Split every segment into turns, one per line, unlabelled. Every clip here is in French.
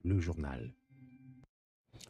le journal.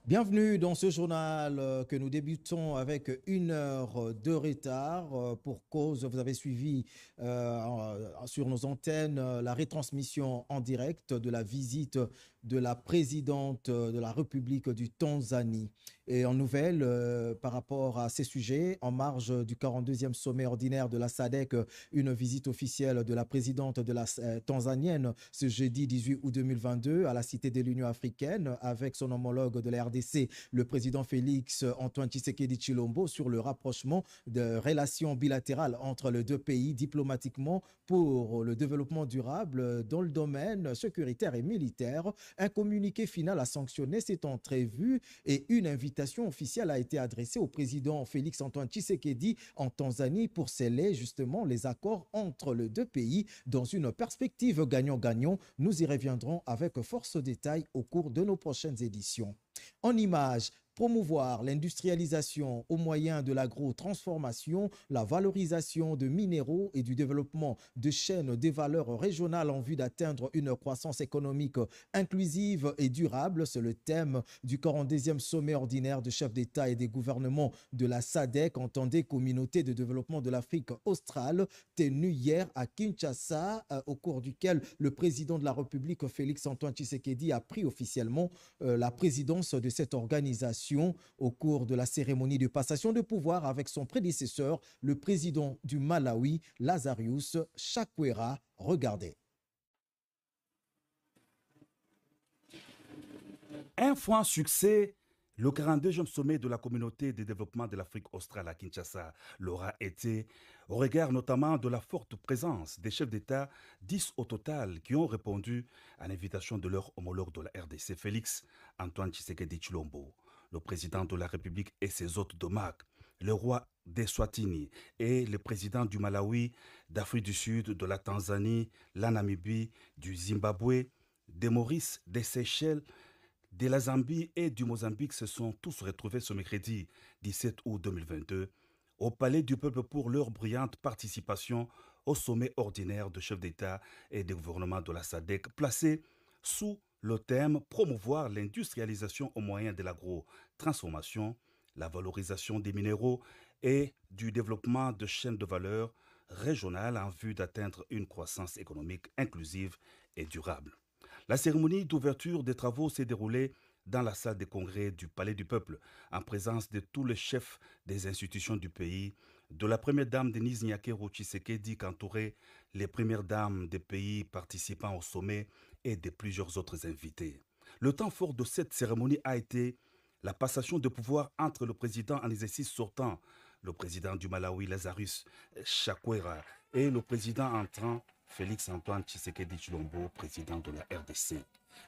Bienvenue dans ce journal que nous débutons avec 1 heure de retard. Pour cause, vous avez suivi sur nos antennes la retransmission en direct de la visite de la présidente de la République du Tanzanie. Et en nouvelle, par rapport à ces sujets, en marge du 42e sommet ordinaire de la SADC, une visite officielle de la présidente de la tanzanienne ce jeudi 18 août 2022 à la Cité de l'Union africaine avec son homologue de la RDC, le président Félix Antoine Tshisekedi Tshilombo, sur le rapprochement de relations bilatérales entre les deux pays diplomatiquement pour le développement durable dans le domaine sécuritaire et militaire. Un communiqué final a sanctionné cette entrevue et une invitation officielle a été adressée au président Félix Antoine Tshisekedi en Tanzanie pour sceller justement les accords entre les deux pays dans une perspective gagnant-gagnant. Nous y reviendrons avec force détail au cours de nos prochaines éditions. En images, promouvoir l'industrialisation au moyen de l'agro-transformation, la valorisation de minéraux et du développement de chaînes de valeur régionales en vue d'atteindre une croissance économique inclusive et durable. C'est le thème du 42e sommet ordinaire de chefs d'État et des gouvernements de la SADC, entendez Communauté de développement de l'Afrique australe, tenu hier à Kinshasa, au cours duquel le président de la République, Félix Antoine Tshisekedi, a pris officiellement la présidence de cette organisation au cours de la cérémonie de passation de pouvoir avec son prédécesseur, le président du Malawi, Lazarus Chakwera. Regardez.
Un franc succès, le 42e sommet de la communauté de développement de l'Afrique australe à Kinshasa l'aura été, au regard notamment de la forte présence des chefs d'État, 10 au total, qui ont répondu à l'invitation de leur homologue de la RDC, Félix Antoine Tshisekedi Tshilombo, le président de la République et ses hôtes de marque, le roi d'Eswatini et le président du Malawi, d'Afrique du Sud, de la Tanzanie, la Namibie, du Zimbabwe, des Maurice, des Seychelles, de la Zambie et du Mozambique se sont tous retrouvés ce mercredi 17 août 2022 au Palais du Peuple pour leur brillante participation au sommet ordinaire de chefs d'État et de gouvernement de la SADC, placé sous le thème « Promouvoir l'industrialisation au moyen de l'agro-transformation, la valorisation des minéraux et du développement de chaînes de valeur régionales en vue d'atteindre une croissance économique inclusive et durable ». La cérémonie d'ouverture des travaux s'est déroulée dans la salle des congrès du Palais du Peuple, en présence de tous les chefs des institutions du pays, de la première dame Denise Nyakero Tshisekedi, qu'entouraient les premières dames des pays participant au sommet et de plusieurs autres invités. Le temps fort de cette cérémonie a été la passation de pouvoir entre le président en exercice sortant, le président du Malawi, Lazarus Chakwera, et le président entrant, Félix Antoine Tshisekedi Tshilombo, président de la RDC.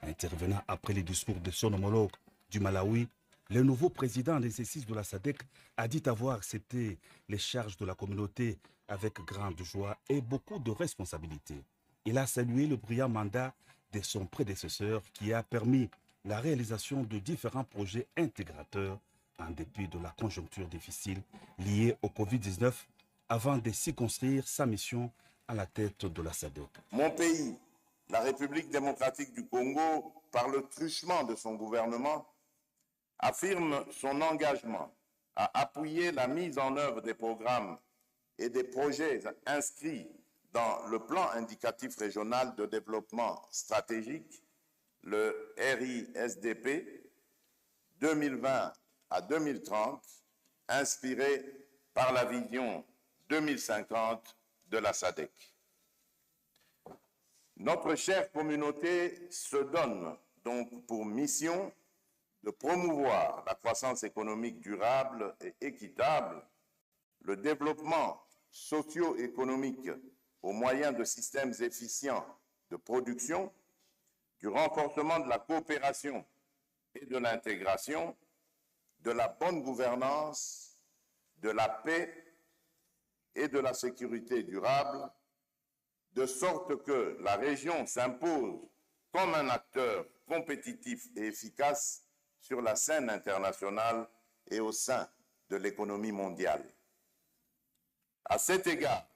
Intervenant après les discours de son homologue du Malawi, le nouveau président en exercice de la SADC a dit avoir accepté les charges de la communauté avec grande joie et beaucoup de responsabilités. Il a salué le brillant mandat de son prédécesseur qui a permis la réalisation de différents projets intégrateurs en dépit de la conjoncture difficile liée au Covid-19 avant de circonscrire sa mission à la tête de la SADC.
Mon pays, la République démocratique du Congo, par le truchement de son gouvernement, affirme son engagement à appuyer la mise en œuvre des programmes et des projets inscrits dans le plan indicatif régional de développement stratégique, le RISDP 2020 à 2030, inspiré par la vision 2050 de la SADC. Notre chère communauté se donne donc pour mission de promouvoir la croissance économique durable et équitable, le développement socio-économique au moyen de systèmes efficients de production, du renforcement de la coopération et de l'intégration, de la bonne gouvernance, de la paix et de la sécurité durable, de sorte que la région s'impose comme un acteur compétitif et efficace sur la scène internationale et au sein de l'économie mondiale. À cet égard,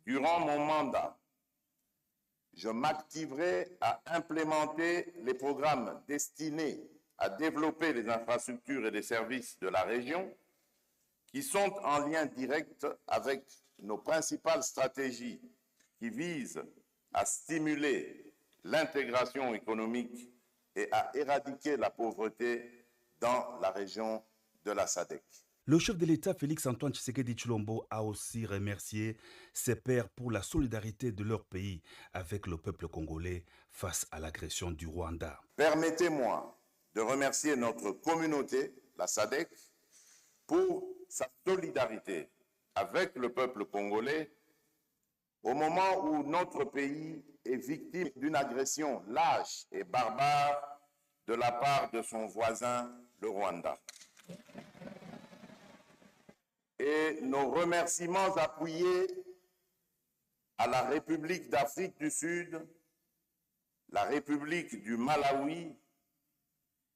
durant mon mandat, je m'activerai à implémenter les programmes destinés à développer les infrastructures et les services de la région qui sont en lien direct avec nos principales stratégies qui visent à stimuler l'intégration économique et à éradiquer la pauvreté dans la région de la SADC.
Le chef de l'État, Félix-Antoine Tshisekedi Tshilombo, a aussi remercié ses pairs pour la solidarité de leur pays avec le peuple congolais face à l'agression du Rwanda.
Permettez-moi de remercier notre communauté, la SADC, pour sa solidarité avec le peuple congolais au moment où notre pays est victime d'une agression lâche et barbare de la part de son voisin, le Rwanda. Et nos remerciements appuyés à la République d'Afrique du Sud, la République du Malawi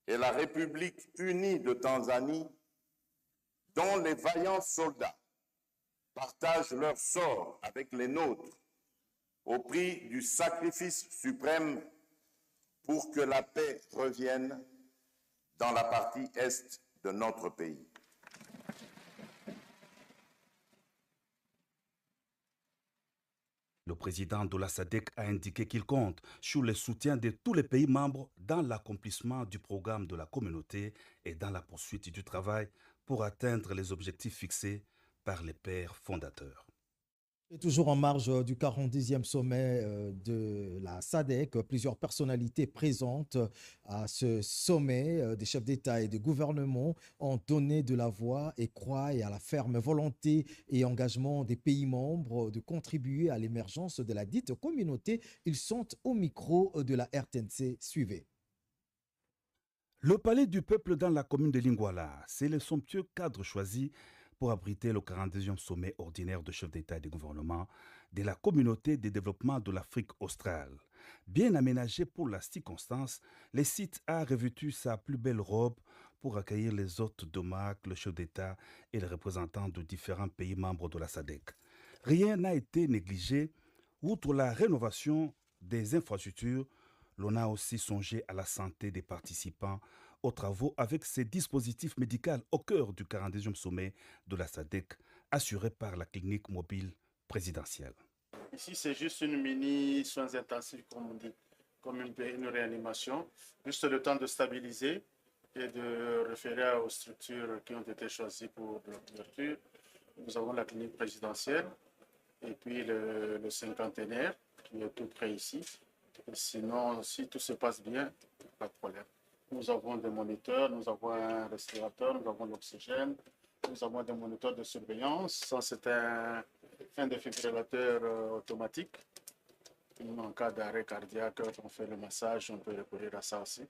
et la République unie de Tanzanie, dont les vaillants soldats partagent leur sort avec les nôtres au prix du sacrifice suprême pour que la paix revienne dans la partie est de notre pays.
Le président de la SADC a indiqué qu'il compte sur le soutien de tous les pays membres dans l'accomplissement du programme de la communauté et dans la poursuite du travail pour atteindre les objectifs fixés par les pères fondateurs.
Et toujours en marge du 40e sommet de la SADC, plusieurs personnalités présentes à ce sommet des chefs d'État et de gouvernement ont donné de la voix et croient à la ferme volonté et engagement des pays membres de contribuer à l'émergence de la dite communauté. Ils sont au micro de la RTNC. Suivez.
Le palais du peuple dans la commune de Lingwala, c'est le somptueux cadre choisi pour abriter le 42e sommet ordinaire de chefs d'État et de gouvernement de la communauté de développement de l'Afrique australe. Bien aménagé pour la circonstance, le site a revêtu sa plus belle robe pour accueillir les hôtes de marque, le chef d'État et les représentants de différents pays membres de la SADC. Rien n'a été négligé. Outre la rénovation des infrastructures, l'on a aussi songé à la santé des participants aux travaux avec ces dispositifs médicaux au cœur du 42e sommet de la SADC, assuré par la clinique mobile présidentielle.
Ici, c'est juste une mini soins intensifs, comme on dit, comme une réanimation, juste le temps de stabiliser et de référer aux structures qui ont été choisies pour la couverture. Nous avons la clinique présidentielle et puis le cinquantenaire qui est tout près ici. Et sinon, si tout se passe bien, pas de problème. Nous avons des moniteurs, nous avons un respirateur, nous avons l'oxygène, nous avons des moniteurs de surveillance. Ça, c'est un défibrillateur automatique. En cas d'arrêt cardiaque, on fait le massage, on peut recourir à ça aussi.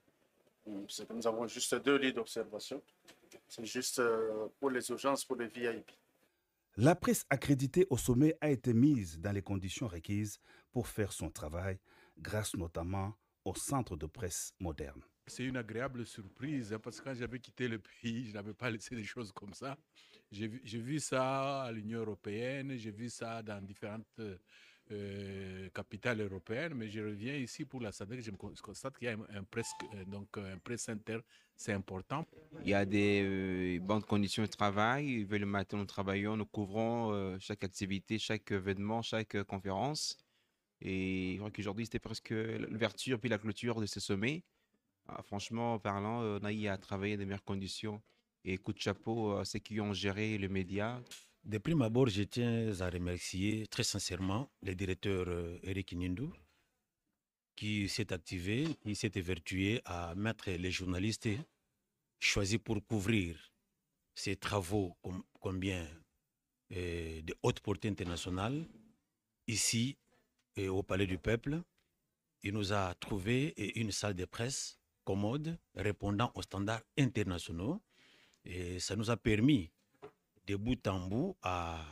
Nous avons juste 2 lits d'observation. C'est juste pour les urgences, pour les VIP.
La presse accréditée au sommet a été mise dans les conditions requises pour faire son travail, grâce notamment au centre de presse moderne.
C'est une agréable surprise parce que quand j'avais quitté le pays, je n'avais pas laissé des choses comme ça. J'ai vu ça à l'Union européenne, j'ai vu ça dans différentes capitales européennes, mais je reviens ici pour la SADC, je constate qu'il y a un press center, c'est important.
Il y a des bonnes conditions de travail. Le matin, nous travaillons, nous couvrons chaque activité, chaque événement, chaque conférence. Et je crois qu'aujourd'hui, c'était presque l'ouverture puis la clôture de ce sommet. Franchement parlant, on a eu à travailler dans de meilleures conditions. Et coup de chapeau à ceux qui ont géré les médias.
De prime abord, je tiens à remercier très sincèrement le directeur Eric Nindou qui s'est activé, qui s'est évertué à mettre les journalistes choisis pour couvrir ces travaux combien de haute portée internationale ici au Palais du Peuple. Il nous a trouvé une salle de presse commode répondant aux standards internationaux et ça nous a permis de bout en bout à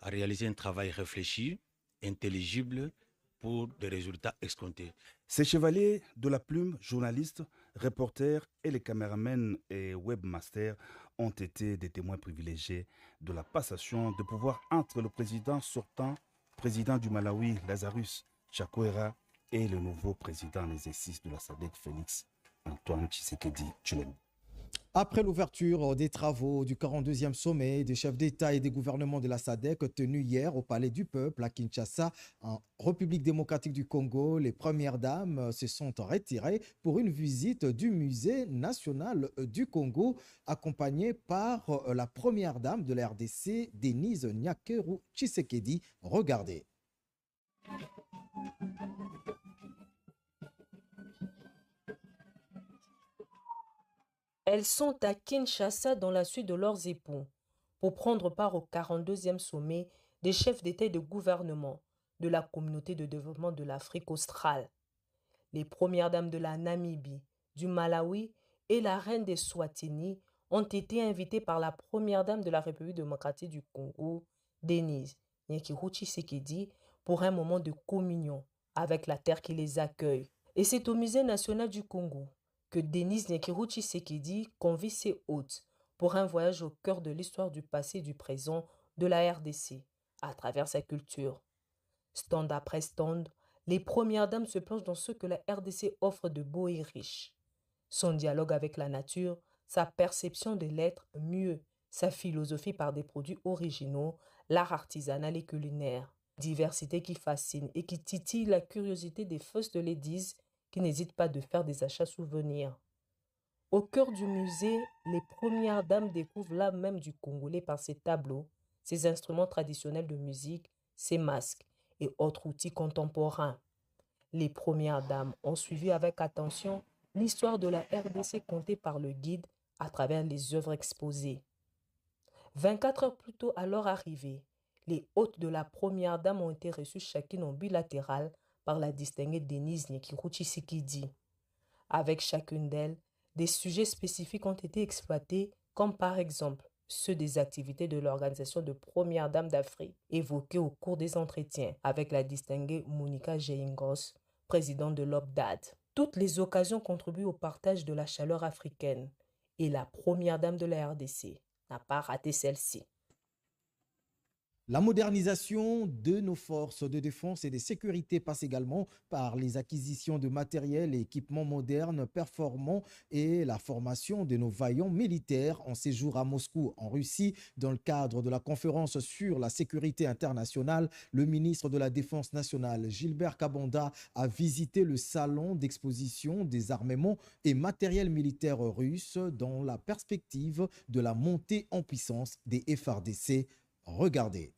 réaliser un travail réfléchi, intelligible pour des résultats escomptés.
Ces chevaliers de la plume, journalistes, reporters et les caméramens et webmasters ont été des témoins privilégiés de la passation de pouvoir entre le président sortant, président du Malawi, Lazarus Chakwera, et le nouveau président en exercice de la SADC, Félix Antoine Tshisekedi Tshilombo.
Après l'ouverture des travaux du 42e sommet des chefs d'État et des gouvernements de la SADC tenu hier au Palais du Peuple à Kinshasa, en République démocratique du Congo, les premières dames se sont retirées pour une visite du musée national du Congo, accompagnée par la première dame de la RDC, Denise Nyakeru Tshisekedi. Regardez.
Elles sont à Kinshasa dans la suite de leurs époux pour prendre part au 42e sommet des chefs d'État et de gouvernement de la communauté de développement de l'Afrique australe. Les premières dames de la Namibie, du Malawi et la reine des Swatini ont été invitées par la première dame de la République démocratique du Congo, Denise Nyakeru Tshisekedi, pour un moment de communion avec la terre qui les accueille. Et c'est au musée national du Congo que Denise Nyakeru Tshisekedi convie ses hôtes pour un voyage au cœur de l'histoire du passé et du présent de la RDC à travers sa culture. Stand après stand, les premières dames se plongent dans ce que la RDC offre de beau et riche. Son dialogue avec la nature, sa perception de l'être mieux, sa philosophie par des produits originaux, l'art artisanal et culinaire. Diversité qui fascine et qui titille la curiosité des First Ladies qui n'hésitent pas de faire des achats souvenirs. Au cœur du musée, les premières dames découvrent l'âme même du Congolais par ses tableaux, ses instruments traditionnels de musique, ses masques et autres outils contemporains. Les premières dames ont suivi avec attention l'histoire de la RDC contée par le guide à travers les œuvres exposées. 24 heures plus tôt à leur arrivée, les hôtes de la première dame ont été reçus chacune en bilatéral par la distinguée Denise Nyakeru Tshisekedi. Avec chacune d'elles, des sujets spécifiques ont été exploités, comme par exemple ceux des activités de l'Organisation de Premières Dames d'Afrique, évoqués au cours des entretiens avec la distinguée Monica Jeingos, présidente de l'OPDAD. Toutes les occasions contribuent au partage de la chaleur africaine, et la première dame de la RDC n'a pas raté celle-ci.
La modernisation de nos forces de défense et de sécurité passe également par les acquisitions de matériel et équipements modernes, performants et la formation de nos vaillants militaires en séjour à Moscou, en Russie. Dans le cadre de la conférence sur la sécurité internationale, le ministre de la Défense nationale, Gilbert Kabonda, a visité le salon d'exposition des armements et matériel militaire russes dans la perspective de la montée en puissance des FARDC. Regardez.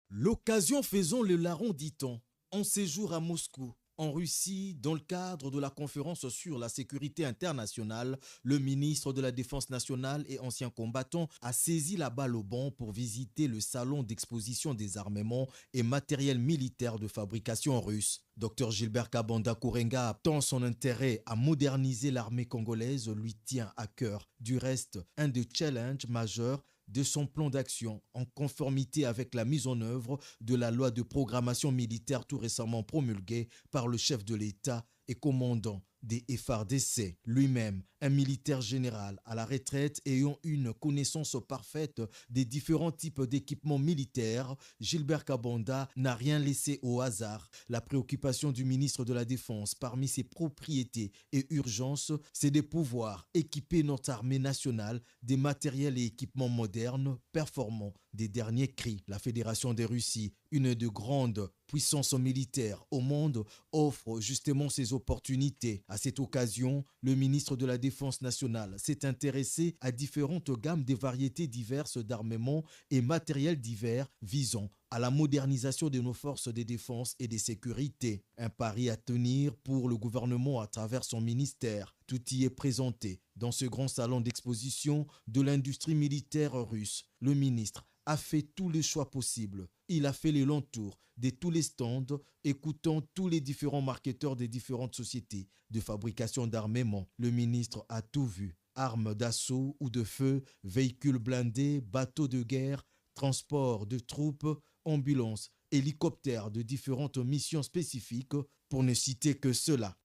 L'occasion faisant le larron, dit-on, en séjour à Moscou, en Russie, dans le cadre de la conférence sur la sécurité internationale, le ministre de la Défense nationale et ancien combattant a saisi la balle au bond pour visiter le salon d'exposition des armements et matériel militaire de fabrication russe. Dr Gilbert Kabonda Kourenga, tant son intérêt à moderniser l'armée congolaise lui tient à cœur. Du reste, un des challenges majeurs de son plan d'action en conformité avec la mise en œuvre de la loi de programmation militaire tout récemment promulguée par le chef de l'État et commandant des FARDC, lui-même un militaire général à la retraite ayant une connaissance parfaite des différents types d'équipements militaires. Gilbert Kabonda n'a rien laissé au hasard. La préoccupation du ministre de la Défense parmi ses propriétés et urgences, c'est de pouvoir équiper notre armée nationale des matériels et équipements modernes, performants, des derniers cris. La Fédération de Russie, une des grandes puissances militaires au monde, offre justement ces opportunités. À cette occasion, le ministre de la Défense nationale s'est intéressé à différentes gammes de variétés diverses d'armements et matériels divers visant à la modernisation de nos forces de défense et de sécurité. Un pari à tenir pour le gouvernement à travers son ministère. Tout y est présenté dans ce grand salon d'exposition de l'industrie militaire russe. Le ministre a fait tous les choix possibles. Il a fait le long tour de tous les stands, écoutant tous les différents marketeurs des différentes sociétés de fabrication d'armement. Le ministre a tout vu. Armes d'assaut ou de feu, véhicules blindés, bateaux de guerre, transport de troupes, ambulances, hélicoptères de différentes missions spécifiques, pour ne citer que cela.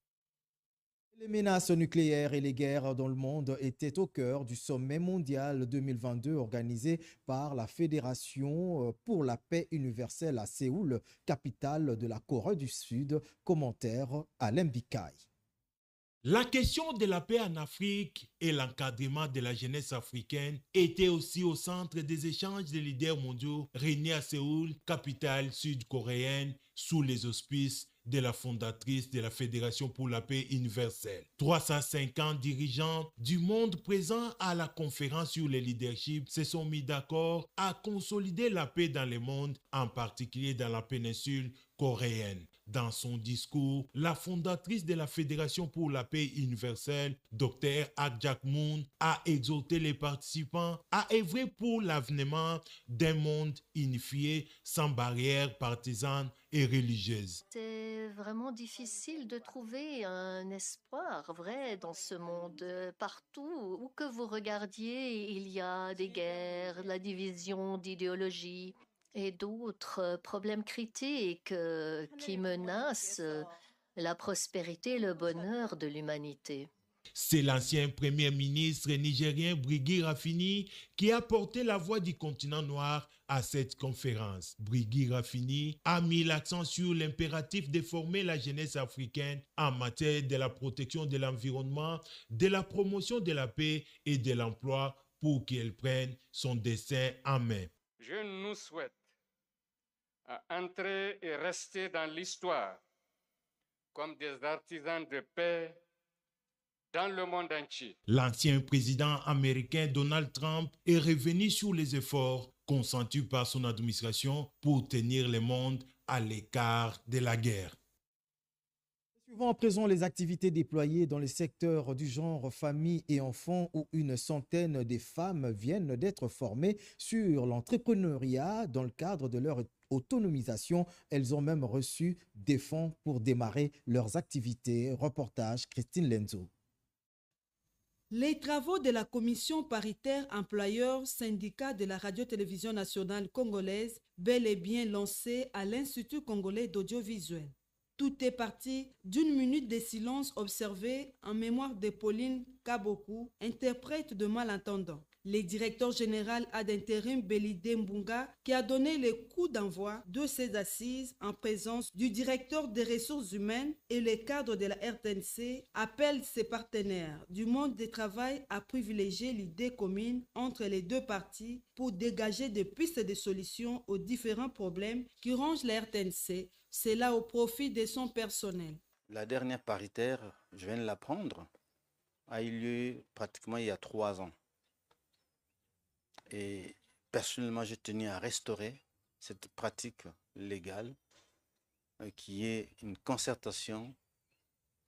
Les menaces nucléaires et les guerres dans le monde étaient au cœur du sommet mondial 2022 organisé par la Fédération pour la paix universelle à Séoul, capitale de la Corée du Sud. Commentaire Alain Bikaï.
La question de la paix en Afrique et l'encadrement de la jeunesse africaine étaient aussi au centre des échanges des leaders mondiaux réunis à Séoul, capitale sud-coréenne, sous les auspices de la fondatrice de la Fédération pour la paix universelle. 350 dirigeants du monde présents à la conférence sur le leadership se sont mis d'accord à consolider la paix dans le monde, en particulier dans la péninsule coréenne. Dans son discours, la fondatrice de la Fédération pour la paix universelle, Dr Ak Jak-moon, a exhorté les participants à œuvrer pour l'avènement d'un monde unifié sans barrières partisanes et religieuses.
C'est vraiment difficile de trouver un espoir vrai dans ce monde. Partout où que vous regardiez, il y a des guerres, la division d'idéologie et d'autres problèmes critiques qui menacent la prospérité et le bonheur de l'humanité.
C'est l'ancien premier ministre nigérien Brigui Rafini qui a porté la voix du continent noir à cette conférence. Brigui Rafini a mis l'accent sur l'impératif de former la jeunesse africaine en matière de la protection de l'environnement, de la promotion de la paix et de l'emploi pour qu'elle prenne son destin en main.
Je nous souhaite entrer et rester dans l'histoire comme des artisans de paix dans le monde entier.
L'ancien président américain Donald Trump est revenu sur les efforts consentis par son administration pour tenir le monde à l'écart de la guerre.
Suivons à présent les activités déployées dans les secteurs du genre famille et enfants où une centaine de femmes viennent d'être formées sur l'entrepreneuriat dans le cadre de leur autonomisation. Elles ont même reçu des fonds pour démarrer leurs activités. Reportage Christine Lenzo.
Les travaux de la commission paritaire employeurs-syndicats de la radio-télévision nationale congolaise, bel et bien lancés à l'Institut congolais d'audiovisuel. Tout est parti d'une minute de silence observée en mémoire de Pauline Kaboku, interprète de malentendants. Le directeur général ad intérim Belide Mbunga, qui a donné le coup d'envoi de ces assises en présence du directeur des ressources humaines et le cadre de la RTNC, appelle ses partenaires du monde du travail à privilégier l'idée commune entre les deux parties pour dégager des pistes de solutions aux différents problèmes qui rongent la RTNC, cela au profit de son personnel.
La dernière paritaire, je viens de l'apprendre, a eu lieu pratiquement il y a 3 ans. Et personnellement, j'ai tenu à restaurer cette pratique légale qui est une concertation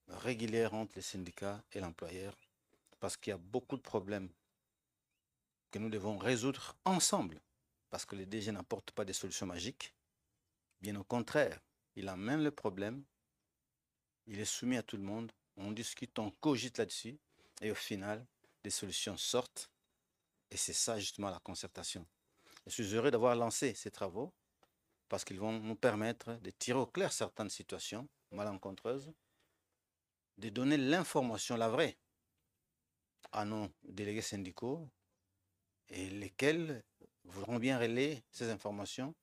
régulière entre les syndicats et l'employeur, parce qu'il y a beaucoup de problèmes que nous devons résoudre ensemble, parce que le DG n'apporte pas des solutions magiques. Bien au contraire, il amène le problème, il est soumis à tout le monde, on discute, on cogite là-dessus, et au final, des solutions sortent. Et c'est ça justement la concertation. Je suis heureux d'avoir lancé ces travaux parce qu'ils vont nous permettre de tirer au clair certaines situations malencontreuses, de donner l'information, la vraie, à nos délégués syndicaux et lesquels voudront bien relayer ces informations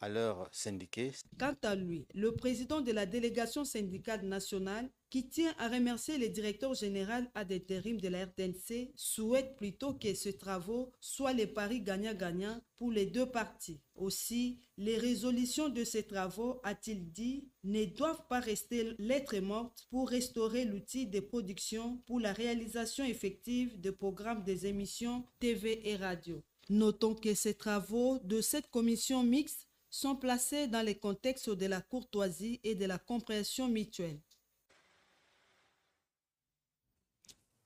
à leurs syndiqués.
Quant à lui, le président de la délégation syndicale nationale, qui tient à remercier le directeur général ad intérim de la RTNC, souhaite plutôt que ces travaux soient les paris gagnant-gagnant pour les deux parties. Aussi, les résolutions de ces travaux, a-t-il dit, ne doivent pas rester lettres mortes pour restaurer l'outil de production pour la réalisation effective de programmes des émissions TV et radio. Notons que ces travaux de cette commission mixte sont placés dans le contexte de la courtoisie et de la compréhension mutuelle.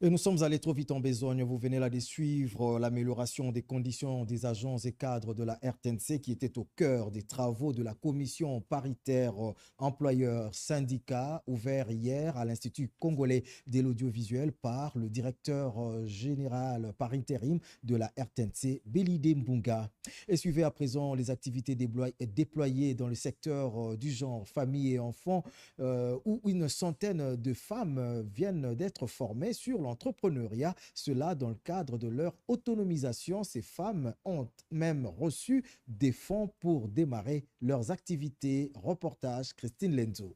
Et nous sommes allés trop vite en besogne. Vous venez là de suivre l'amélioration des conditions des agents et cadres de la RTNC qui était au cœur des travaux de la commission paritaire employeurs-syndicats ouvert hier à l'Institut congolais de l'audiovisuel par le directeur général par intérim de la RTNC, Belide Mbunga. Et suivez à présent les activités déployées dans le secteur du genre famille et enfants où une centaine de femmes viennent d'être formées sur l'entrepreneuriat, cela dans le cadre de leur autonomisation. Ces femmes ont même reçu des fonds pour démarrer leurs activités. Reportage Christine Lenzo.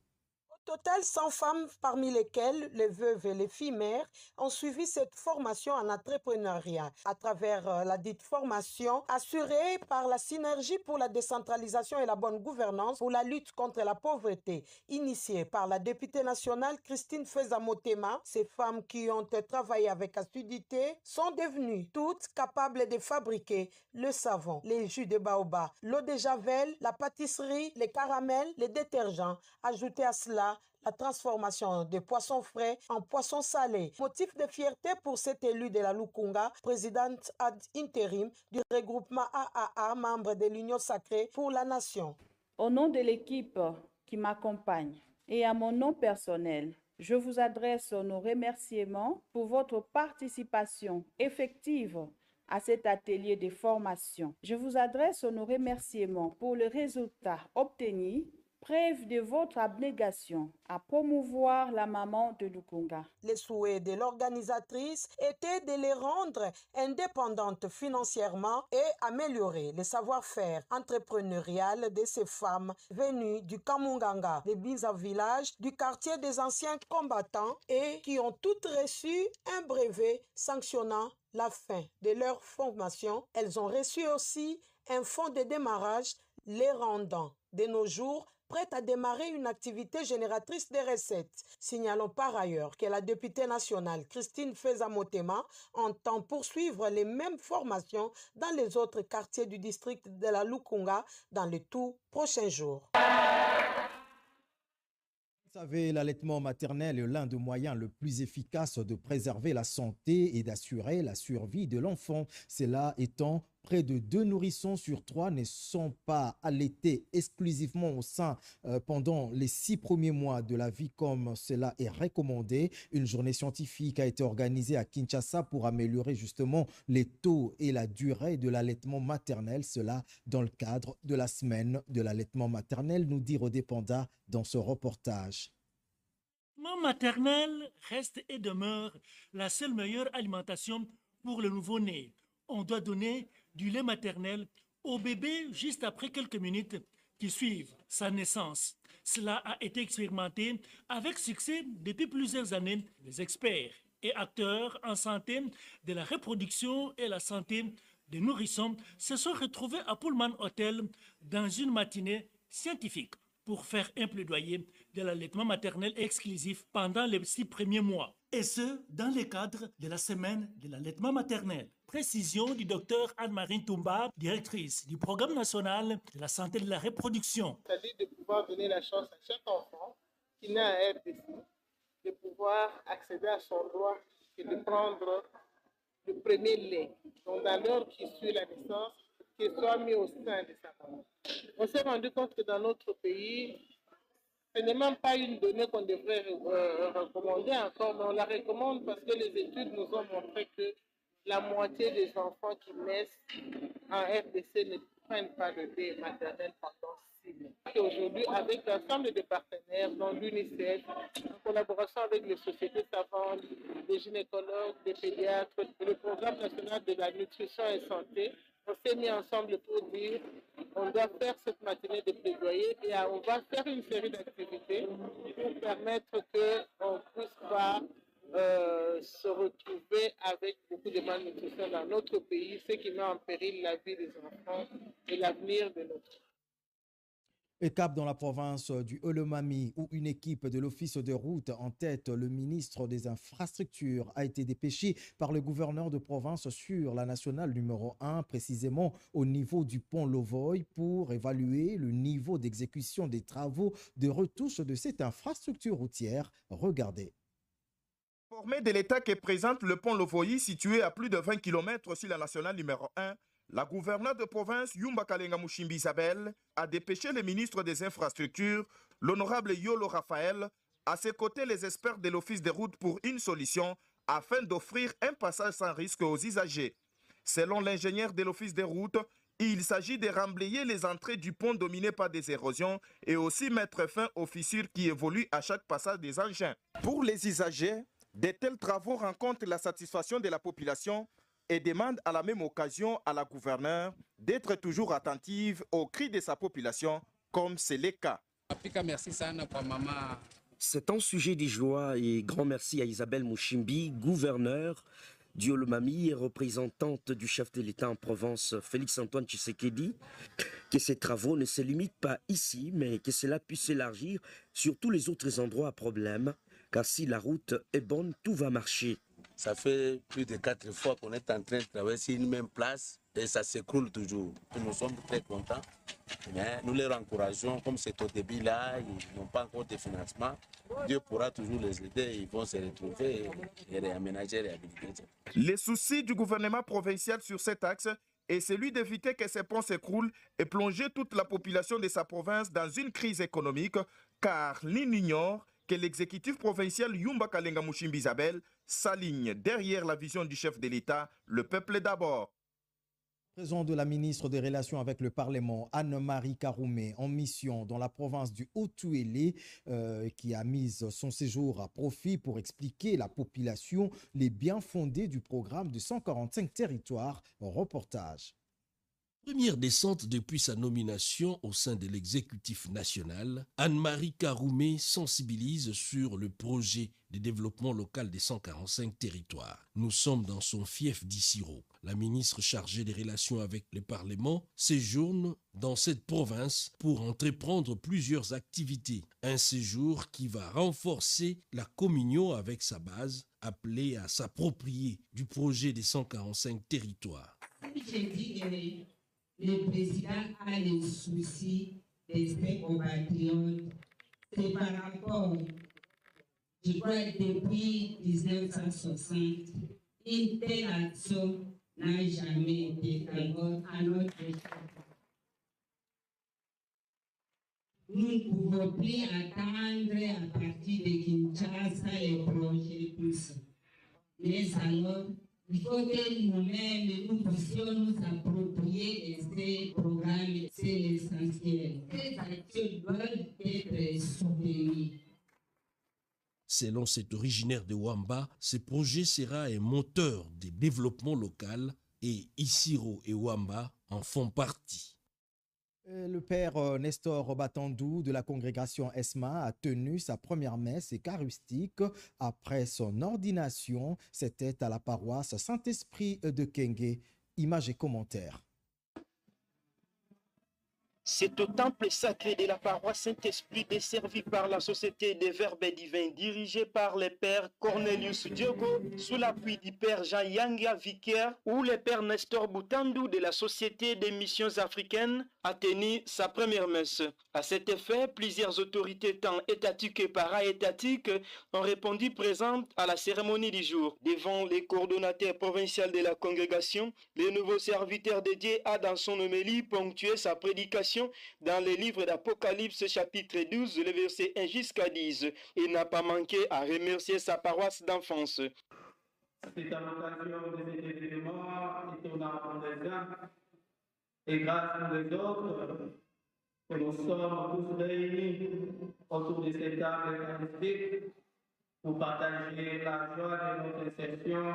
Au total, 100 femmes, parmi lesquelles les veuves et les filles mères, ont suivi cette formation en entrepreneuriat. À travers la dite formation, assurée par la synergie pour la décentralisation et la bonne gouvernance pour la lutte contre la pauvreté, initiée par la députée nationale Christine Feza-Motema, ces femmes qui ont travaillé avec assiduité sont devenues toutes capables de fabriquer le savon, les jus de baobab, l'eau de javel, la pâtisserie, les caramels, les détergents. Ajoutez à cela la transformation des poissons frais en poissons salés. Motif de fierté pour cet élu de la Lukunga, présidente ad intérim du regroupement AAA, membre de l'Union sacrée pour la nation.
Au nom de l'équipe qui m'accompagne et à mon nom personnel, je vous adresse nos remerciements pour votre participation effective à cet atelier de formation. Je vous adresse nos remerciements pour le résultat obtenu, preuve de votre abnégation à promouvoir la maman de Lukunga.
Les souhaits de l'organisatrice étaient de les rendre indépendantes financièrement et améliorer le savoir-faire entrepreneurial de ces femmes venues du Kamunganga, des Biza villages, du quartier des anciens combattants et qui ont toutes reçu un brevet sanctionnant la fin de leur formation. Elles ont reçu aussi un fonds de démarrage les rendant de nos jours prête à démarrer une activité génératrice de recettes. Signalons par ailleurs que la députée nationale Christine Feza-Motema entend poursuivre les mêmes formations dans les autres quartiers du district de la Lukunga dans les tout prochains jours.
Vous savez, l'allaitement maternel est l'un des moyens le plus efficaces de préserver la santé et d'assurer la survie de l'enfant. Cela étant, près de 2 nourrissons sur 3 ne sont pas allaités exclusivement au sein pendant les 6 premiers mois de la vie comme cela est recommandé. Une journée scientifique a été organisée à Kinshasa pour améliorer justement les taux et la durée de l'allaitement maternel. Cela dans le cadre de la semaine de l'allaitement maternel, nous dit Rodépanda dans ce reportage.
L'allaitement maternel reste et demeure la seule meilleure alimentation pour le nouveau-né. On doit donner du lait maternel au bébé juste après quelques minutes qui suivent sa naissance. Cela a été expérimenté avec succès depuis plusieurs années. Les experts et acteurs en santé de la reproduction et la santé des nourrissons se sont retrouvés à Pullman Hotel dans une matinée scientifique pour faire un plaidoyer de l'allaitement maternel exclusif pendant les 6 premiers mois. Et ce, dans le cadre de la semaine de l'allaitement maternel. Précision du docteur Anne-Marie Toumba, directrice du programme national de la santé de la reproduction.
C'est-à-dire de pouvoir donner la chance à chaque enfant qui naît à RDC de pouvoir accéder à son droit et de prendre le premier lait. Donc dans l'heure qui suit la naissance, qu'il soit mis au sein de sa maman. On s'est rendu compte que dans notre pays, ce n'est même pas une donnée qu'on devrait recommander encore, mais on la recommande parce que les études nous ont montré que la moitié des enfants qui naissent en RDC ne prennent pas de lait maternel pendant 6 mois. Et aujourd'hui, avec l'ensemble des partenaires, dont l'UNICEF, en collaboration avec les sociétés savantes, les gynécologues, les pédiatres, et le programme national de la nutrition et santé, on s'est mis ensemble pour dire on doit faire cette matinée de plaidoyer et on va faire une série d'activités pour permettre qu'on ne puisse pas se retrouver avec beaucoup de malnutrition dans notre pays, ce qui met en péril la vie des enfants et l'avenir de notre pays.
Et cap dans la province du Olomami, où une équipe de l'Office de route en tête, le ministre des Infrastructures, a été dépêché par le gouverneur de province sur la nationale numéro 1, précisément au niveau du pont Lovoy, pour évaluer le niveau d'exécution des travaux de retouche de cette infrastructure routière. Regardez.
Informé de l'état que présente le pont Lovoyi situé à plus de 20 km sur la nationale numéro 1, la gouverneure de province Yumba Kalenga Mushimbi Isabelle a dépêché le ministre des Infrastructures, l'honorable Yolo Raphaël, à ses côtés les experts de l'Office des routes pour une solution afin d'offrir un passage sans risque aux usagers. Selon l'ingénieur de l'Office des routes, il s'agit de remblayer les entrées du pont dominées par des érosions et aussi mettre fin aux fissures qui évoluent à chaque passage des engins. Pour les usagers, de tels travaux rencontrent la satisfaction de la population et demandent à la même occasion à la gouverneure d'être toujours attentive aux cris de sa population, comme c'est le cas.
C'est un sujet de joie et grand merci à Isabelle Mushimbi, gouverneure du Olomami et représentante du chef de l'État en Provence, Félix-Antoine Tshisekedi, que ces travaux ne se limitent pas ici, mais que cela puisse s'élargir sur tous les autres endroits à problème, car si la route est bonne, tout va marcher.
Ça fait plus de 4 fois qu'on est en train de travailler sur une même place et ça s'écroule toujours. Nous sommes très contents, mais nous les encourageons, comme c'est au début là, ils n'ont pas encore de financement. Dieu pourra toujours les aider, ils vont se retrouver et réaménager, réhabiliter.
Le souci du gouvernement provincial sur cet axe est celui d'éviter que ces ponts s'écroulent et plonger toute la population de sa province dans une crise économique, car l'on ignore que l'exécutif provincial Yumba Kalenga Mushimbi Isabelle s'aligne derrière la vision du chef de l'État, le peuple d'abord.
Présent de la ministre des Relations avec le Parlement, Anne-Marie Karoumé, en mission dans la province du Haut-Tuélé, qui a mis son séjour à profit pour expliquer à la population les biens fondés du programme de 145 territoires. Reportage.
Première descente depuis sa nomination au sein de l'exécutif national, Anne-Marie Karoumé sensibilise sur le projet de développement local des 145 territoires. Nous sommes dans son fief d'Issiro. La ministre chargée des relations avec le Parlement séjourne dans cette province pour entreprendre plusieurs activités. Un séjour qui va renforcer la communion avec sa base, appelée à s'approprier du projet des 145 territoires.
Le président a le souci de ses compatriotes. C'est par rapport, je crois, depuis 1960, une telle action n'a jamais été encore à notre échelle. Nous ne pouvons plus attendre à partir de Kinshasa les projets tous. Mais alors, il faut que nous-mêmes, nous puissions nous approprier de ces programmes, c'est l'essentiel. Ces actions doivent être soutenues.
Selon cet originaire de Wamba, ce projet sera un moteur de développement local et Issiro et Wamba en font partie.
Le père Nestor Batandou de la congrégation ESMA a tenu sa première messe eucharistique après son ordination. C'était à la paroisse Saint-Esprit de Kenge. Images et commentaires.
C'est au temple sacré de la paroisse Saint-Esprit desservi par la Société des Verbes Divins dirigée par le père Cornelius Diogo sous l'appui du père Jean Yanga Vicaire ou le père Nestor Boutandou de la Société des Missions Africaines a tenu sa première messe. À cet effet, plusieurs autorités tant étatiques que para-étatiques ont répondu présentes à la cérémonie du jour. Devant les coordonnateurs provinciaux de la congrégation, le nouveau serviteur de Dieu a dans son homélie ponctué sa prédication dans le livre d'Apocalypse chapitre 12, le verset 1 jusqu'à 10. Il n'a pas manqué à remercier sa paroisse d'enfance.
C'est à l'occasion de cet événement étonnant pour les uns et grâce pour les autres que nous sommes tous réunis autour de cette table eucharistique pour partager la joie de notre insertion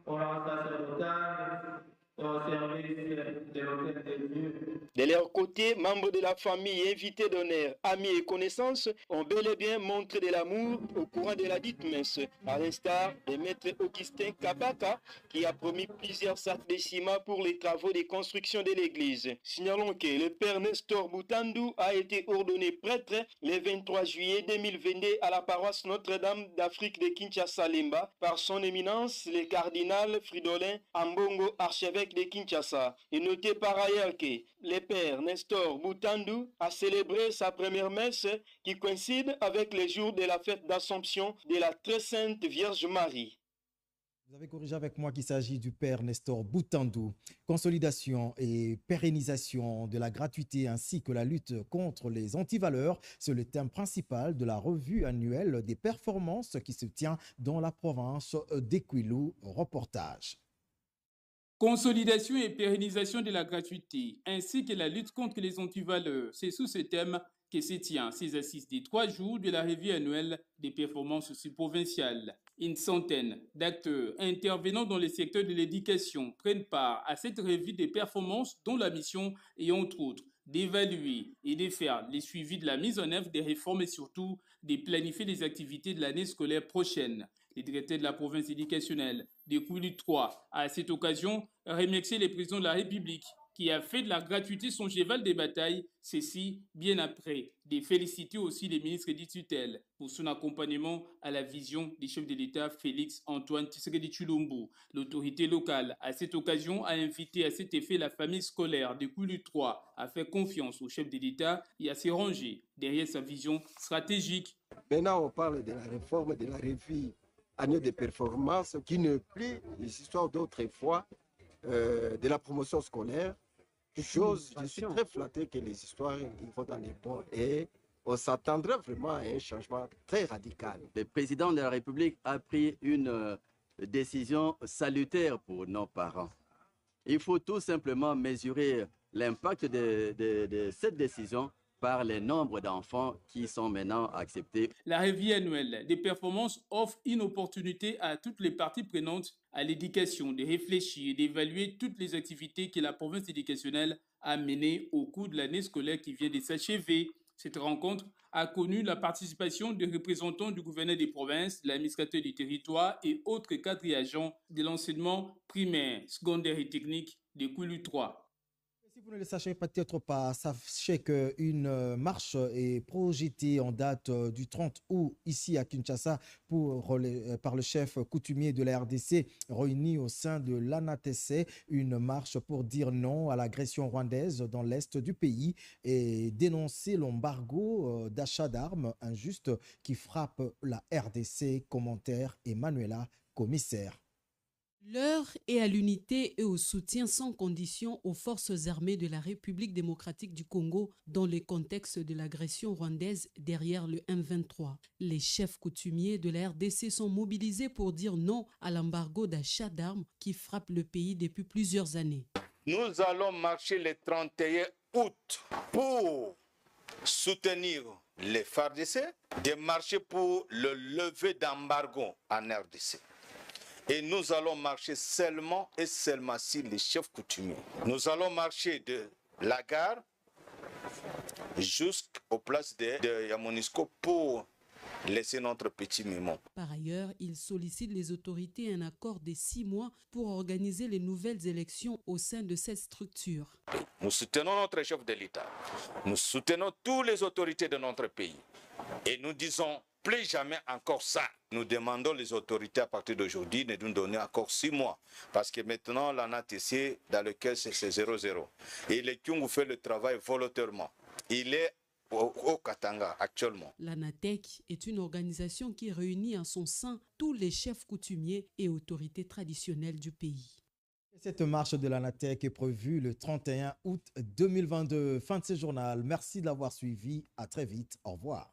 au rang sacerdotal et au service de l'autel de Dieu.
De leur côté, membres de la famille, invités d'honneur, amis et connaissances ont bel et bien montré de l'amour au courant de la dite messe, à l'instar de maître Augustin Kabaka qui a promis plusieurs sacs de ciment pour les travaux de construction de l'église. Signalons que le père Nestor Boutandou a été ordonné prêtre le 23 juillet 2022 à la paroisse Notre-Dame d'Afrique de Kinshasa Lemba par son éminence le cardinal Fridolin Ambongo, archevêque évêque de Kinshasa. Et notez par ailleurs que le père Nestor Boutandu a célébré sa première messe qui coïncide avec les jours de la fête d'Assomption de la très sainte Vierge Marie.
Vous avez corrigé avec moi qu'il s'agit du père Nestor Boutandu. Consolidation et pérennisation de la gratuité ainsi que la lutte contre les antivaleurs, c'est le thème principal de la revue annuelle des performances qui se tient dans la province d'Ekwilu. Reportage.
Consolidation et pérennisation de la gratuité ainsi que la lutte contre les antivaleurs, c'est sous ce thème que se tient ces assises des 3 jours de la revue annuelle des performances provinciales. Une centaine d'acteurs intervenant dans le secteur de l'éducation prennent part à cette revue des performances dont la mission est entre autres d'évaluer et de faire les suivis de la mise en œuvre des réformes et surtout de planifier les activités de l'année scolaire prochaine. Le directeur de la province éducationnelle d'Ekwilu 3 a à cette occasion remercié le président de la République qui a fait de la gratuité son cheval de bataille, ceci bien après, de féliciter aussi les ministres du tutelle pour son accompagnement à la vision du chef de l'État Félix Antoine Tshisekedi Tshilombo. L'autorité locale, à cette occasion, a invité à cet effet la famille scolaire d'Ekwilu 3 à faire confiance au chef de l'État et à se ranger derrière sa vision stratégique.
Maintenant, on parle de la réforme de la revue annuelle des performances qui ne plus les histoires d'autrefois de la promotion scolaire. Je suis très flatté que les histoires vont dans les bons et on s'attendrait vraiment à un changement très radical.
Le président de la République a pris une décision salutaire pour nos parents. Il faut tout simplement mesurer l'impact de cette décision par le nombre d'enfants qui sont maintenant acceptés.
La revue annuelle des performances offre une opportunité à toutes les parties prenantes à l'éducation de réfléchir et d'évaluer toutes les activités que la province éducationnelle a menées au cours de l'année scolaire qui vient de s'achever. Cette rencontre a connu la participation de représentants du gouverneur des provinces, l'administrateur du territoire et autres cadres et agents de l'enseignement primaire, secondaire et technique d'Ekwilu 3.
Si vous ne le sachez peut-être pas, sachez qu'une marche est projetée en date du 30 août ici à Kinshasa par le chef coutumier de la RDC réuni au sein de l'ANATC, une marche pour dire non à l'agression rwandaise dans l'est du pays et dénoncer l'embargo d'achat d'armes injuste qui frappe la RDC. Commentaire Emmanuela, commissaire.
L'heure est à l'unité et au soutien sans condition aux forces armées de la République démocratique du Congo dans le contexte de l'agression rwandaise derrière le M23. Les chefs coutumiers de la RDC sont mobilisés pour dire non à l'embargo d'achat d'armes qui frappe le pays depuis plusieurs années.
Nous allons marcher le 31 août pour soutenir les FARDC, de marcher pour le lever d'embargo en RDC. Et nous allons marcher seulement et seulement si les chefs coutumiers. Nous allons marcher de la gare jusqu'aux places de Yamonisco pour laisser notre petit mémo.
Par ailleurs, il sollicite les autorités un accord de 6 mois pour organiser les nouvelles élections au sein de cette structure.
Nous soutenons notre chef de l'État. Nous soutenons toutes les autorités de notre pays. Et nous disons plus jamais encore ça. Nous demandons les autorités à partir d'aujourd'hui de nous donner encore 6 mois. Parce que maintenant, l'ANATC, dans lequel c'est 0-0. Et le Kyungu fait le travail volontairement. Il est au Katanga actuellement.
L'ANATEC est une organisation qui réunit en son sein tous les chefs coutumiers et autorités traditionnelles du pays.
Cette marche de l'ANATEC est prévue le 31 août 2022. Fin de ce journal. Merci de l'avoir suivi. À très vite. Au revoir.